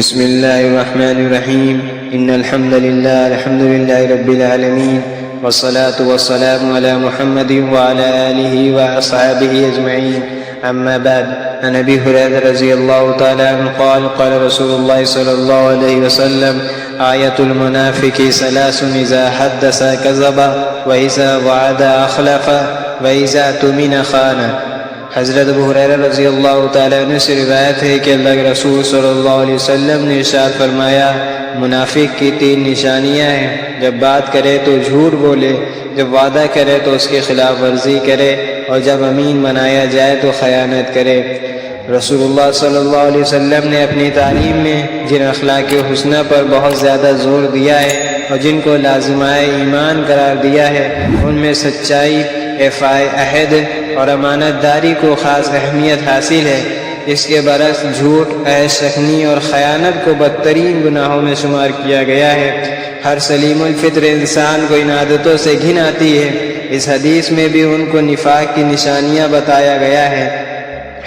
بسم الله الرحمن الرحيم إن الحمد لله رب العالمين والصلاة والسلام على محمد وعلى آله وأصحابه أجمعين أما بعد عن أبي هريرة رضي الله تعالى عنه قال رسول الله صلى الله عليه وسلم آية المنافق ثلاث إذا حدث كذب وإذا وعد أخلف وإذا اؤتمن خان۔ حضرت ابو ہریرہ رضی اللہ تعالیٰ عنہ سے روایت ہے کہ اللہ کے رسول صلی اللہ علیہ وسلم نے ارشاد فرمایا، منافق کی تین نشانیاں ہیں، جب بات کرے تو جھوٹ بولے، جب وعدہ کرے تو اس کی خلاف ورزی کرے، اور جب امین بنایا جائے تو خیانت کرے۔ رسول اللہ صلی اللہ علیہ وسلم نے اپنی تعلیم میں جن اخلاق حسنہ پر بہت زیادہ زور دیا ہے اور جن کو لازمہ ایمان قرار دیا ہے، ان میں سچائی، ایفائے عہد اور امانت داری کو خاص اہمیت حاصل ہے۔ اس کے برعکس جھوٹ، عیش شکنی اور خیانت کو بدترین گناہوں میں شمار کیا گیا ہے۔ ہر سلیم الفطر انسان کو ان عادتوں سے گھن آتی ہے۔ اس حدیث میں بھی ان کو نفاق کی نشانیاں بتایا گیا ہے۔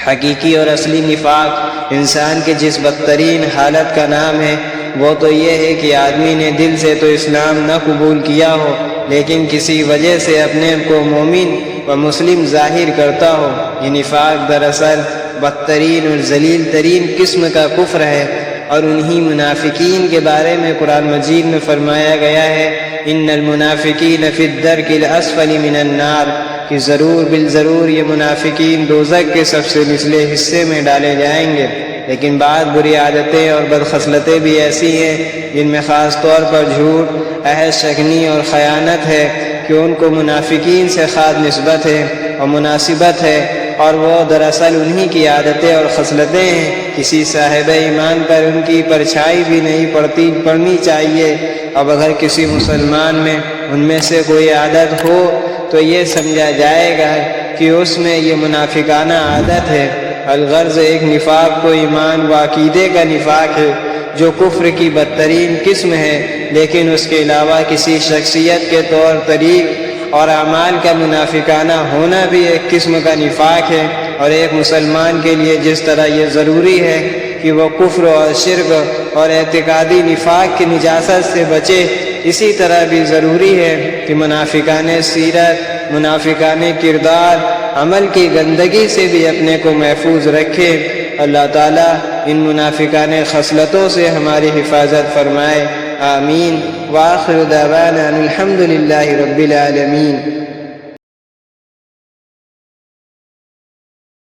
حقیقی اور اصلی نفاق انسان کے جس بدترین حالت کا نام ہے، وہ تو یہ ہے کہ آدمی نے دل سے تو اسلام نہ قبول کیا ہو، لیکن کسی وجہ سے اپنے کو مومن و مسلم ظاہر کرتا ہو۔ یہ نفاق دراصل بدترین اور ذلیل ترین قسم کا کفر ہے، اور انہی منافقین کے بارے میں قرآن مجید میں فرمایا گیا ہے، ان المنافقین فی الدرک الاسفل من النار، کہ ضرور بالضرور یہ منافقین دوزخ کے سب سے نچلے حصے میں ڈالے جائیں گے۔ لیکن بعض بری عادتیں اور بدخصلتیں بھی ایسی ہیں جن میں خاص طور پر جھوٹ، عہد شکنی اور خیانت ہے کہ ان کو منافقین سے خاص نسبت ہے اور مناسبت ہے، اور وہ دراصل انہی کی عادتیں اور خصلتیں ہیں۔ کسی صاحب ایمان پر ان کی پرچھائی بھی نہیں پڑنی چاہیے۔ اب اگر کسی مسلمان میں ان میں سے کوئی عادت ہو تو یہ سمجھا جائے گا کہ اس میں یہ منافقانہ عادت ہے۔ الغرض ایک نفاق تو ایمان و عقیدے کا نفاق ہے جو کفر کی بدترین قسم ہے، لیکن اس کے علاوہ کسی شخصیت کے طور طریق اور اعمال کا منافقانہ ہونا بھی ایک قسم کا نفاق ہے۔ اور ایک مسلمان کے لیے جس طرح یہ ضروری ہے کہ وہ کفر اور شرک اور اعتقادی نفاق کی نجاست سے بچے، اسی طرح بھی ضروری ہے کہ منافقانہ سیرت، منافقانہ کردار، عمل کی گندگی سے بھی اپنے کو محفوظ رکھے۔ اللہ تعالیٰ ان منافقانہ خصلتوں سے ہماری حفاظت فرمائے، آمین۔ وآخر دعوانا الحمد للہ رب العالمین۔